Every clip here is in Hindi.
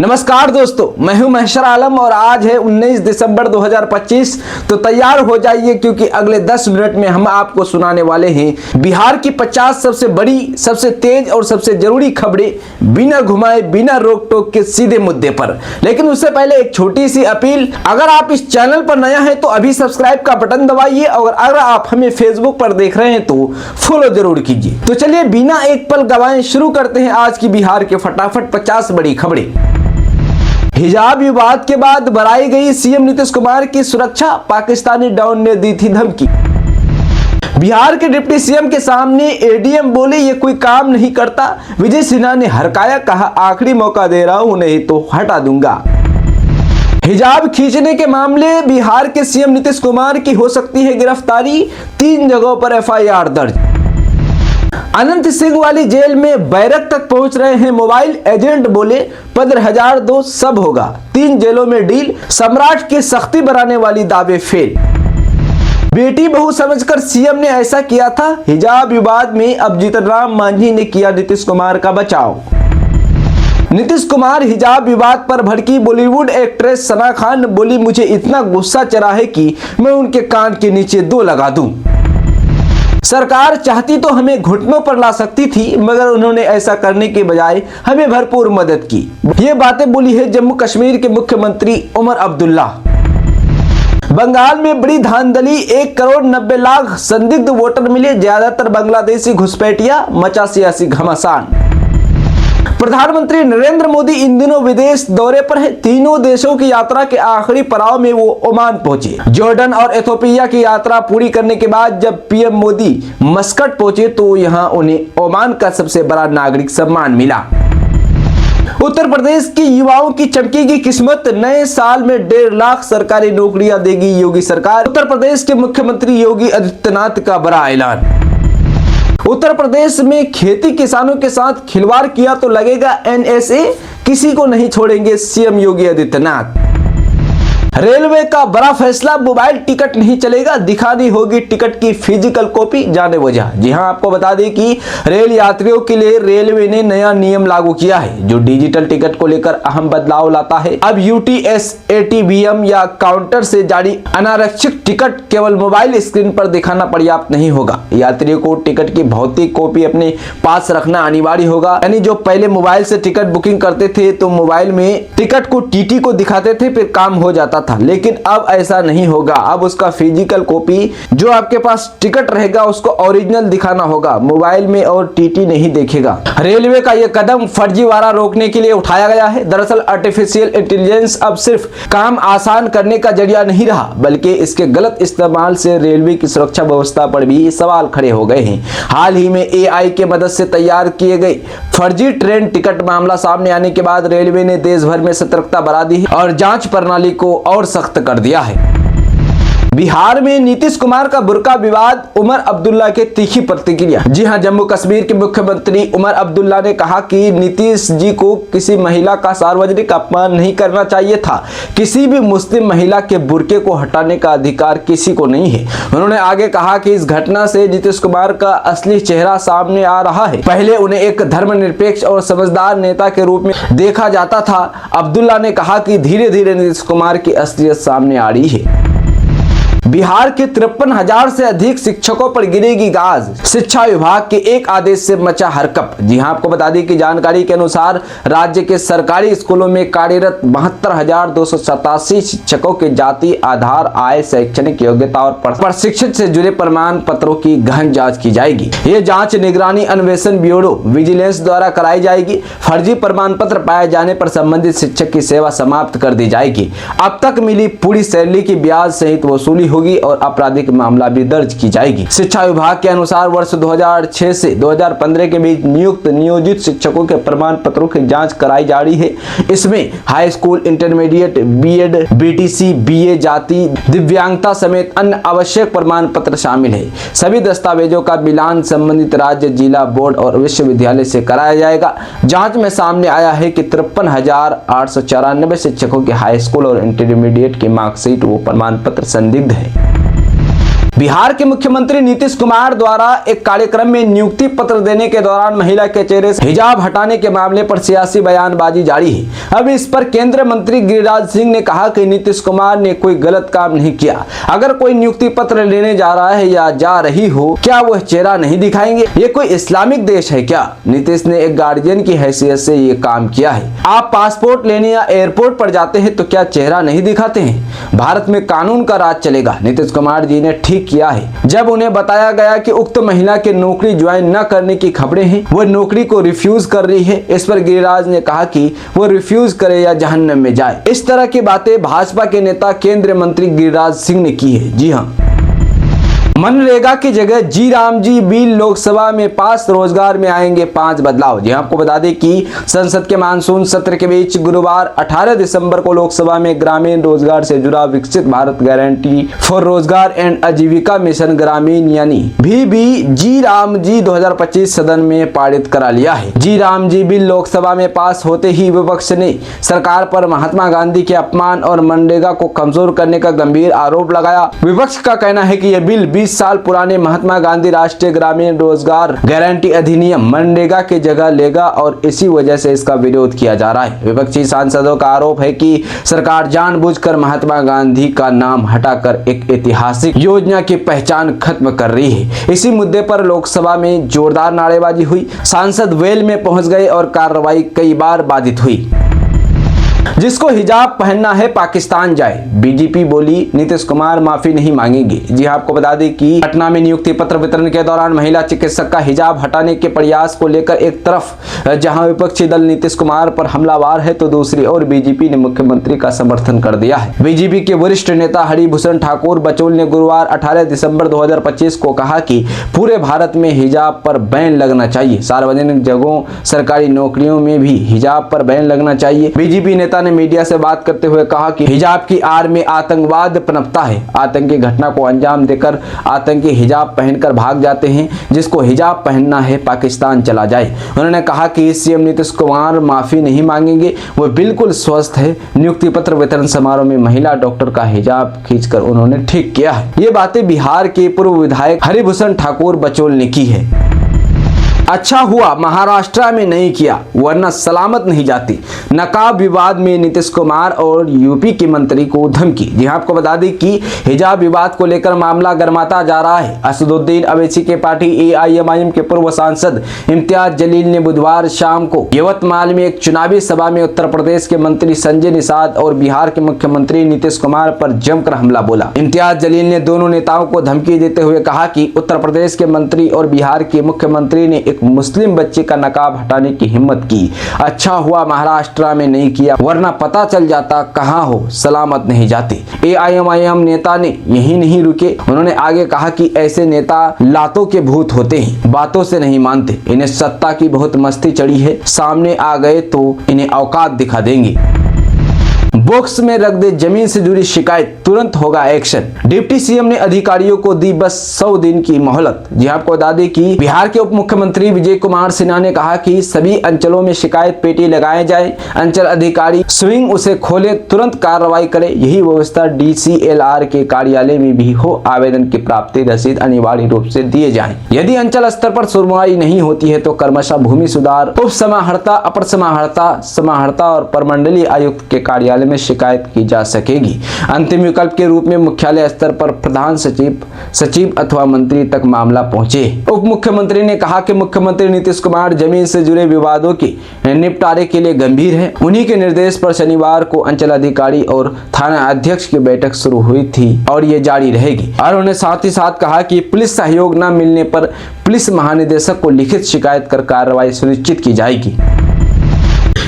नमस्कार दोस्तों, मैं हूं महशर आलम और आज है 19 दिसंबर 2025। तो तैयार हो जाइए क्योंकि अगले 10 मिनट में हम आपको सुनाने वाले हैं बिहार की 50 सबसे बड़ी, सबसे तेज और सबसे जरूरी खबरें, बिना घुमाए, बिना रोक टोक के सीधे मुद्दे पर। लेकिन उससे पहले एक छोटी सी अपील, अगर आप इस चैनल पर नया है तो अभी सब्सक्राइब का बटन दबाइए और अगर आप हमें फेसबुक पर देख रहे हैं तो फॉलो जरूर कीजिए। तो चलिए बिना एक पल गवाए शुरू करते हैं आज की बिहार के फटाफट 50 बड़ी खबरें। हिजाब विवाद के बाद बढ़ाई गई सीएम नीतीश कुमार की सुरक्षा, पाकिस्तानी डॉन ने दी थी धमकी। बिहार के डिप्टी सीएम के सामने एडीएम बोले ये कोई काम नहीं करता, विजय सिन्हा ने हरकाया, कहा आखिरी मौका दे रहा हूं नहीं तो हटा दूंगा। हिजाब खींचने के मामले बिहार के सीएम नीतीश कुमार की हो सकती है गिरफ्तारी, 3 जगहों पर एफआईआर दर्ज। अनंत सिंह वाली जेल में बैरक तक पहुंच रहे हैं मोबाइल एजेंट, बोले 15,000 दो सब होगा, 3 जेलों में डील, सम्राट की सख्ती बढ़ाने वाली दावे फेल। बेटी बहू समझकर सीएम ने ऐसा किया था, हिजाब विवाद में अब जीतनराम मांझी ने किया नीतीश कुमार का बचाव। नीतीश कुमार हिजाब विवाद पर भड़की बॉलीवुड एक्ट्रेस सना खान, बोली मुझे इतना गुस्सा चढ़ा है कि मैं उनके कान के नीचे 2 लगा दूं। सरकार चाहती तो हमें घुटनों पर ला सकती थी, मगर उन्होंने ऐसा करने के बजाय हमें भरपूर मदद की। ये बातें बोली है जम्मू कश्मीर के मुख्यमंत्री उमर अब्दुल्ला। बंगाल में बड़ी धांधली, 1 करोड़ 90 लाख संदिग्ध वोटर मिले, ज्यादातर बांग्लादेशी घुसपैठिया, मचा सियासी घमासान। प्रधानमंत्री नरेंद्र मोदी इन दिनों विदेश दौरे पर हैं। तीनों देशों की यात्रा के आखिरी पड़ाव में वो ओमान पहुंचे। जॉर्डन और इथियोपिया की यात्रा पूरी करने के बाद जब पीएम मोदी मस्कट पहुंचे तो यहां उन्हें ओमान का सबसे बड़ा नागरिक सम्मान मिला। उत्तर प्रदेश के युवाओं की चमकेगी किस्मत, नए साल में 1.5 लाख सरकारी नौकरियां देगी योगी सरकार। उत्तर प्रदेश के मुख्यमंत्री योगी आदित्यनाथ का बड़ा ऐलान। उत्तर प्रदेश में खेती किसानों के साथ खिलवाड़ किया तो लगेगा एनएसए, किसी को नहीं छोड़ेंगे सीएम योगी आदित्यनाथ। रेलवे का बड़ा फैसला, मोबाइल टिकट नहीं चलेगा, दिखानी होगी टिकट की फिजिकल कॉपी, जाने वजह। जी हां, आपको बता दें कि रेल यात्रियों के लिए रेलवे ने नया नियम लागू किया है जो डिजिटल टिकट को लेकर अहम बदलाव लाता है। अब यूटीएस, एटीवीएम या काउंटर से जारी अनारक्षित टिकट केवल मोबाइल स्क्रीन पर दिखाना पर्याप्त नहीं होगा। यात्रियों को टिकट की भौतिक कॉपी अपने पास रखना अनिवार्य होगा। यानी जो पहले मोबाइल से टिकट बुकिंग करते थे तो मोबाइल में टिकट को टीटी को दिखाते थे, फिर काम हो जाता था, लेकिन अब ऐसा नहीं होगा। अब उसका फिजिकल कॉपी जो आपके पास टिकट रहेगा उसको ओरिजिनल दिखाना होगा, मोबाइल में और टीटी नहीं देखेगा। रेलवे का यह कदम फर्जीवाड़ा रोकने के लिए उठाया गया है। दरअसल आर्टिफिशियल इंटेलिजेंस अब सिर्फ काम आसान करने का जरिया नहीं रहा, बल्कि इसके गलत इस्तेमाल से रेलवे की सुरक्षा व्यवस्था पर भी सवाल खड़े हो गए हैं। हाल ही में एआई के मदद से तैयार किए गए फर्जी ट्रेन टिकट मामला सामने आने के बाद रेलवे ने देश भर में सतर्कता बढ़ा दी है और जांच प्रणाली को और सख्त कर दिया है। बिहार में नीतीश कुमार का बुर्का विवाद, उमर अब्दुल्ला के तीखी प्रतिक्रिया। जी हां, जम्मू कश्मीर के मुख्यमंत्री उमर अब्दुल्ला ने कहा कि नीतीश जी को किसी महिला का सार्वजनिक अपमान नहीं करना चाहिए था। किसी भी मुस्लिम महिला के बुर्के को हटाने का अधिकार किसी को नहीं है। उन्होंने आगे कहा कि इस घटना से नीतीश कुमार का असली चेहरा सामने आ रहा है। पहले उन्हें एक धर्मनिरपेक्ष और समझदार नेता के रूप में देखा जाता था। अब्दुल्ला ने कहा कि धीरे धीरे नीतीश कुमार की असलियत सामने आ रही है। बिहार के 53,000 से अधिक शिक्षकों पर गिरेगी गाज, शिक्षा विभाग के एक आदेश से मचा हरकंप। जी हां, आपको बता दें कि जानकारी के अनुसार राज्य के सरकारी स्कूलों में कार्यरत 72,287 शिक्षकों के जाति, आधार, आय, शैक्षणिक योग्यता और प्रशिक्षण से जुड़े प्रमाण पत्रों की गहन जांच की जाएगी। ये जांच निगरानी अन्वेषण ब्यूरो विजिलेंस द्वारा कराई जाएगी। फर्जी प्रमाण पत्र पाए जाने पर संबंधित शिक्षक की सेवा समाप्त कर दी जाएगी। अब तक मिली पूरी सैलरी की ब्याज सहित वसूली होगी और आपराधिक मामला भी दर्ज की जाएगी। शिक्षा विभाग के अनुसार वर्ष 2006 से 2015 के बीच नियोजित शिक्षकों के प्रमाण पत्रों की जांच कराई जा रही है। इसमें high school, intermediate, B Ed, BTC, BA, जाति, दिव्यांगता समेत अन्य आवश्यक प्रमाण पत्र शामिल है। सभी दस्तावेजों का मिलान संबंधित राज्य, जिला, बोर्ड और विश्वविद्यालय से कराया जाएगा। जांच में सामने आया है कि 53,894 शिक्षकों के हाई स्कूल और इंटरमीडिएट की मार्कशीट व प्रमाण पत्र संदिग्ध है। बिहार के मुख्यमंत्री नीतीश कुमार द्वारा एक कार्यक्रम में नियुक्ति पत्र देने के दौरान महिला के चेहरे से हिजाब हटाने के मामले पर सियासी बयानबाजी जारी है। अब इस पर केंद्रीय मंत्री गिरिराज सिंह ने कहा कि नीतीश कुमार ने कोई गलत काम नहीं किया। अगर कोई नियुक्ति पत्र लेने जा रहा है या जा रही हो, क्या वह चेहरा नहीं दिखाएंगे? ये कोई इस्लामिक देश है क्या? नीतीश ने एक गार्जियन की हैसियत से ये काम किया है। आप पासपोर्ट लेने या एयरपोर्ट पर जाते हैं तो क्या चेहरा नहीं दिखाते हैं? भारत में कानून का राज चलेगा। नीतीश कुमार जी ने ठीक किया है। जब उन्हें बताया गया कि उक्त महिला के नौकरी ज्वाइन न करने की खबरें हैं, वह नौकरी को रिफ्यूज कर रही है। इस पर गिरिराज ने कहा कि वो रिफ्यूज करे या जहन्नम में जाए। इस तरह की बातें भाजपा के नेता केंद्रीय मंत्री गिरिराज सिंह ने की है। जी हाँ, मनरेगा की जगह जी राम जी बिल लोकसभा में पास, रोजगार में आएंगे 5 बदलाव। जी आपको बता दें कि संसद के मानसून सत्र के बीच गुरुवार 18 दिसंबर को लोकसभा में ग्रामीण रोजगार से जुड़ा विकसित भारत गारंटी फॉर रोजगार एंड आजीविका मिशन ग्रामीण यानी जी राम जी 2025 सदन में पारित करा लिया है। जी राम जी बिल लोकसभा में पास होते ही विपक्ष ने सरकार पर महात्मा गांधी के अपमान और मनरेगा को कमजोर करने का गंभीर आरोप लगाया। विपक्ष का कहना है कि यह बिल 20 साल पुराने महात्मा गांधी राष्ट्रीय ग्रामीण रोजगार गारंटी अधिनियम मनरेगा की जगह लेगा और इसी वजह से इसका विरोध किया जा रहा है। विपक्षी सांसदों का आरोप है कि सरकार जानबूझकर महात्मा गांधी का नाम हटाकर एक ऐतिहासिक योजना की पहचान खत्म कर रही है। इसी मुद्दे पर लोकसभा में जोरदार नारेबाजी हुई। सांसद वेल में पहुंच गए और कार्रवाई कई बार बाधित हुई। जिसको हिजाब पहनना है पाकिस्तान जाए, बीजेपी बोली नीतीश कुमार माफी नहीं मांगेंगे। जी आपको बता दें कि पटना में नियुक्ति पत्र वितरण के दौरान महिला चिकित्सक का हिजाब हटाने के प्रयास को लेकर एक तरफ जहां विपक्षी दल नीतीश कुमार पर हमलावार है तो दूसरी ओर बीजेपी ने मुख्यमंत्री का समर्थन कर दिया है। बीजेपी के वरिष्ठ नेता हरिभूषण ठाकुर बचौल ने गुरुवार 18 दिसंबर 2025 को कहा कि पूरे भारत में हिजाब पर बैन लगना चाहिए। सार्वजनिक जगहों, सरकारी नौकरियों में भी हिजाब पर बैन लगना चाहिए। बीजेपी नेता ने मीडिया से बात करते हुए कहा कि हिजाब की आड़ में आतंकवाद पनपता है। आतंकी घटना को अंजाम देकर आतंकी हिजाब पहनकर भाग जाते हैं। जिसको हिजाब पहनना है पाकिस्तान चला जाए। उन्होंने कहा कि सीएम नीतीश कुमार माफी नहीं मांगेंगे, वो बिल्कुल स्वस्थ है। नियुक्ति पत्र वितरण समारोह में महिला डॉक्टर का हिजाब खींचकर उन्होंने ठीक किया है। ये बातें बिहार के पूर्व विधायक हरिभूषण ठाकुर बचौल ने की है। अच्छा हुआ महाराष्ट्र में नहीं किया, वरना सलामत नहीं जाती। नकाब विवाद में नीतीश कुमार और यूपी के मंत्री को धमकी। जी आपको बता दें कि हिजाब विवाद को लेकर मामला गर्माता जा रहा है। असदुद्दीन अवैसी के पार्टी एआईएमआईएम के पूर्व सांसद इम्तियाज जलील ने बुधवार शाम को यवतमाल में एक चुनावी सभा में उत्तर प्रदेश के मंत्री संजय निषाद और बिहार के मुख्यमंत्री नीतीश कुमार पर जमकर हमला बोला। इम्तियाज जलील ने दोनों नेताओं को धमकी देते हुए कहा कि उत्तर प्रदेश के मंत्री और बिहार के मुख्यमंत्री ने एक मुस्लिम बच्चे का नकाब हटाने की हिम्मत की। अच्छा हुआ महाराष्ट्र में नहीं किया, वरना पता चल जाता कहां हो, सलामत नहीं जाते। एआईएमआईएम नेता ने यही नहीं रुके। उन्होंने आगे कहा कि ऐसे नेता लातों के भूत होते हैं, बातों से नहीं मानते। इन्हें सत्ता की बहुत मस्ती चढ़ी है, सामने आ गए तो इन्हें औकात दिखा देंगे। बॉक्स में रख दे जमीन से जुड़ी शिकायत, तुरंत होगा एक्शन। डिप्टी सीएम ने अधिकारियों को दी बस 100 दिन की मोहलत। जी आपको बता दें कि बिहार के उप मुख्यमंत्री विजय कुमार सिन्हा ने कहा कि सभी अंचलों में शिकायत पेटी लगाए जाए, अंचल अधिकारी स्वयं उसे खोले, तुरंत कार्रवाई करे। यही व्यवस्था डीसीएलआर के कार्यालय में भी हो। आवेदन की प्राप्ति रसीद अनिवार्य रूप से दिए जाए। यदि अंचल स्तर पर सुनवाई नहीं होती है तो क्रमशः भूमि सुधार, उप समाहर्ता, अपर समाहर्ता और प्रमंडलीय आयुक्त के कार्यालय में शिकायत की जा सकेगी। अंतिम विकल्प के रूप में मुख्यालय स्तर पर प्रधान सचिव अथवा मंत्री तक मामला पहुंचे। उप मुख्यमंत्री ने कहा कि मुख्यमंत्री नीतीश कुमार जमीन से जुड़े विवादों के निपटारे के लिए गंभीर है। उन्हीं के निर्देश पर शनिवार को अंचल अधिकारी और थाना अध्यक्ष की बैठक शुरू हुई थी और ये जारी रहेगी। और उन्होंने साथ ही साथ कहा कि पुलिस सहयोग न मिलने पर पुलिस महानिदेशक को लिखित शिकायत कर कार्रवाई सुनिश्चित की जाएगी।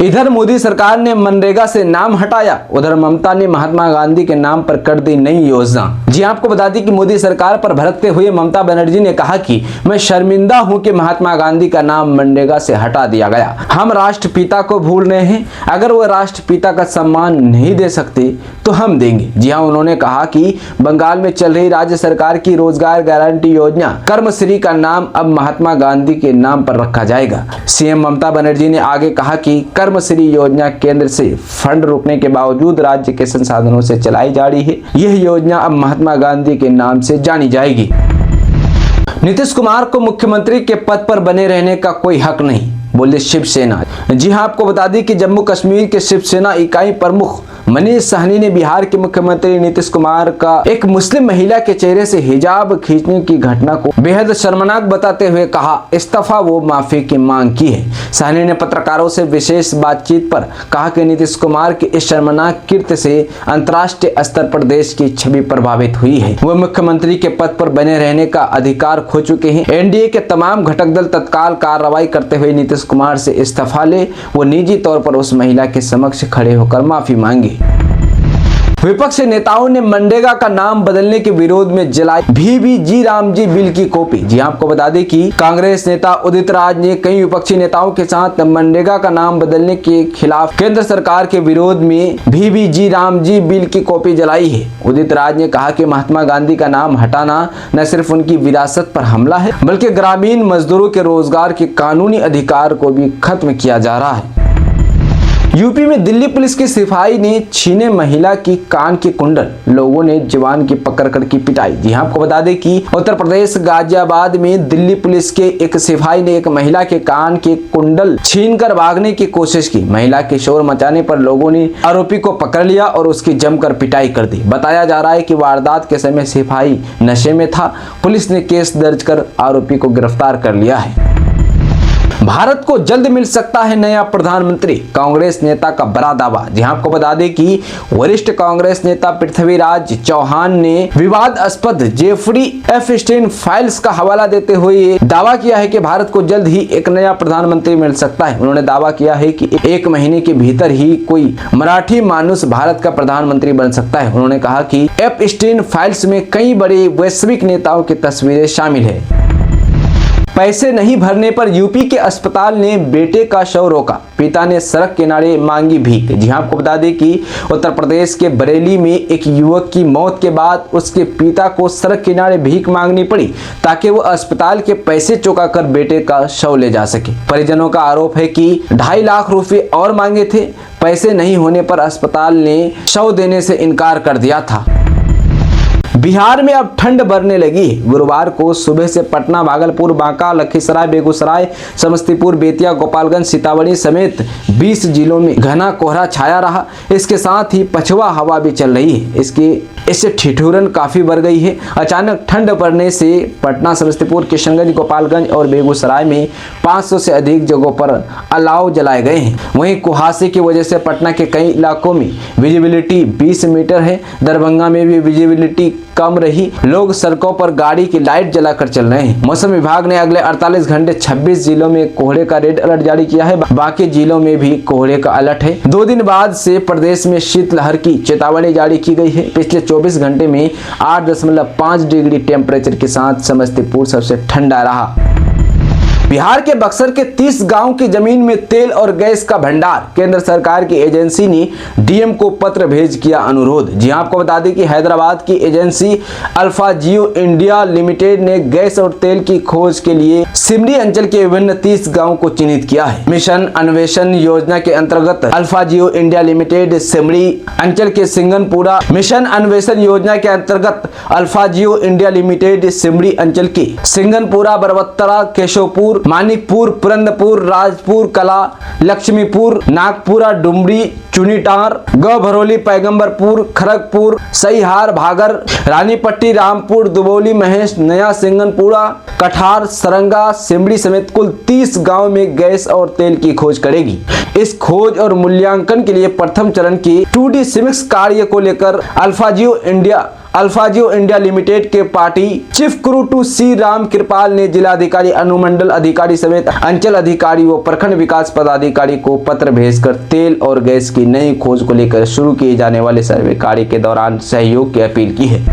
इधर मोदी सरकार ने मनरेगा से नाम हटाया, उधर ममता ने महात्मा गांधी के नाम पर कर दी नई योजना। जी आपको बता दें कि मोदी सरकार पर भड़कते हुए ममता बनर्जी ने कहा कि मैं शर्मिंदा हूं कि महात्मा गांधी का नाम मनरेगा से हटा दिया गया। हम राष्ट्रपिता को भूल रहे हैं। अगर वो राष्ट्रपिता का सम्मान नहीं दे सकते तो हम देंगे। जी हाँ, उन्होंने कहा कि बंगाल में चल रही राज्य सरकार की रोजगार गारंटी योजना कर्मश्री का नाम अब महात्मा गांधी के नाम पर रखा जाएगा। सीएम ममता बनर्जी ने आगे कहा कि कर्मश्री योजना केंद्र से फंड रोकने के बावजूद राज्य के संसाधनों से चलाई जा रही है। यह योजना अब महात्मा गांधी के नाम से जानी जाएगी। नीतीश कुमार को मुख्यमंत्री के पद पर बने रहने का कोई हक नहीं, बोले शिवसेना। जी हां, आपको बता दें कि जम्मू कश्मीर के शिवसेना इकाई प्रमुख मनीष सहनी ने बिहार के मुख्यमंत्री नीतीश कुमार का एक मुस्लिम महिला के चेहरे से हिजाब खींचने की घटना को बेहद शर्मनाक बताते हुए कहा इस्तीफा वो माफी की मांग की है। सहनी ने पत्रकारों से विशेष बातचीत पर कहा कि नीतीश कुमार के इस शर्मनाक कृत्य से अंतर्राष्ट्रीय स्तर पर देश की छवि प्रभावित हुई है। वह मुख्यमंत्री के पद पर बने रहने का अधिकार खो चुके हैं। एनडीए के तमाम घटक दल तत्काल कार्रवाई करते हुए नीतीश कुमार से इस्तीफा ले वो निजी तौर पर उस महिला के समक्ष खड़े होकर माफी मांगी। विपक्षी नेताओं ने मनरेगा का नाम बदलने के विरोध में जलाई VBG रामजी बिल की कॉपी। जी आपको बता दें कि कांग्रेस नेता उदित राज ने कई विपक्षी नेताओं के साथ मनरेगा का नाम बदलने के खिलाफ केंद्र सरकार के विरोध में VBG रामजी बिल की कॉपी जलाई है। उदित राज ने कहा कि महात्मा गांधी का नाम हटाना न सिर्फ उनकी विरासत पर हमला है, बल्कि ग्रामीण मजदूरों के रोजगार के कानूनी अधिकार को भी खत्म किया जा रहा है। यूपी में दिल्ली पुलिस की सिपाही ने छीने महिला की कान के कुंडल, लोगों ने जवान की पकड़कर की पिटाई। जी आपको बता दें कि उत्तर प्रदेश गाजियाबाद में दिल्ली पुलिस के एक सिपाही ने एक महिला के कान के कुंडल छीनकर भागने की कोशिश की। महिला के शोर मचाने पर लोगों ने आरोपी को पकड़ लिया और उसकी जमकर पिटाई कर दी। बताया जा रहा है कि वारदात के समय सिपाही नशे में था। पुलिस ने केस दर्ज कर आरोपी को गिरफ्तार कर लिया है। भारत को जल्द मिल सकता है नया प्रधानमंत्री, कांग्रेस नेता का बड़ा दावा। जी आपको बता दें कि वरिष्ठ कांग्रेस नेता पृथ्वीराज चौहान ने विवादास्पद जेफरी एफस्टीन फाइल्स का हवाला देते हुए दावा किया है कि भारत को जल्द ही एक नया प्रधानमंत्री मिल सकता है। उन्होंने दावा किया है कि 1 महीने के भीतर ही कोई मराठी मानुस भारत का प्रधानमंत्री बन सकता है। उन्होंने कहा कि एफस्टीन फाइल्स में कई बड़े वैश्विक नेताओं की तस्वीरें शामिल है। पैसे नहीं भरने पर यूपी के अस्पताल ने बेटे का शव रोका, पिता ने सड़क किनारे मांगी भीख। जी आपको बता दें कि उत्तर प्रदेश के बरेली में एक युवक की मौत के बाद उसके पिता को सड़क किनारे भीख मांगनी पड़ी ताकि वो अस्पताल के पैसे चुका कर बेटे का शव ले जा सके। परिजनों का आरोप है कि 2.5 लाख रुपए और मांगे थे। पैसे नहीं होने पर अस्पताल ने शव देने से इनकार कर दिया था। बिहार में अब ठंड बढ़ने लगी। गुरुवार को सुबह से पटना, भागलपुर, बांका, लखीसराय, बेगूसराय, समस्तीपुर, बेतिया, गोपालगंज, सीतामढ़ी समेत 20 जिलों में घना कोहरा छाया रहा। इसके साथ ही पछुआ हवा भी चल रही है। इससे ठिठुरन काफी बढ़ गई है। अचानक ठंड बढ़ने से पटना, समस्तीपुर, किशनगंज, गोपालगंज और बेगूसराय में 500 से अधिक जगहों पर अलाव जलाए गए हैं। वहीं कुहासे की वजह से पटना के कई इलाकों में विजिबिलिटी 20 मीटर है। दरभंगा में भी विजिबिलिटी कम रही। लोग सड़कों पर गाड़ी की लाइट जलाकर चल रहे हैं। मौसम विभाग ने अगले 48 घंटे 26 जिलों में कोहरे का रेड अलर्ट जारी किया है। बाकी जिलों में भी कोहरे का अलर्ट है। 2 दिन बाद से प्रदेश में शीतलहर की चेतावनी जारी की गई है। पिछले 24 घंटे में 8.5 डिग्री टेम्परेचर के साथ समस्तीपुर सबसे ठंडा रहा। बिहार के बक्सर के 30 गांव की जमीन में तेल और गैस का भंडार। केंद्र सरकार की एजेंसी ने डीएम को पत्र भेज किया अनुरोध। जी आपको बता दें कि हैदराबाद की एजेंसी अल्फा जियो इंडिया लिमिटेड ने गैस और तेल की खोज के लिए सिमरी अंचल के विभिन्न 30 गांवों को चिन्हित किया है। मिशन अन्वेषण योजना के अंतर्गत अल्फा जियो इंडिया लिमिटेड सिमरी अंचल के सिंगनपुरा, मिशन अन्वेषण योजना के अंतर्गत अल्फा जियो इंडिया लिमिटेड सिमरी अंचल के सिंगनपुरा, बरबत्तरा, केशवपुर, मानिकपुर, पुरंदपुर, राजपुर कला, लक्ष्मीपुर, नागपुरा, डुमरी, चुनीटार, गौभरौली, पैगंबरपुर, खड़गपुर, सहीहार, भागर, रानीपट्टी, रामपुर, दुबौली, महेश, नया सिंगनपुरा, कठार, सरंगा, सिमरी समेत कुल 30 गांव में गैस और तेल की खोज करेगी। इस खोज और मूल्यांकन के लिए प्रथम चरण की 2D सिमिक्स कार्य को लेकर अल्फा जियो इंडिया लिमिटेड के पार्टी चीफ क्रू टू सी राम कृपाल ने जिलाधिकारी, अनुमंडल अधिकारी समेत अंचल अधिकारी व प्रखंड विकास पदाधिकारी को पत्र भेजकर तेल और गैस की नई खोज को लेकर शुरू किए जाने वाले सर्वे कार्य के दौरान सहयोग की अपील की है।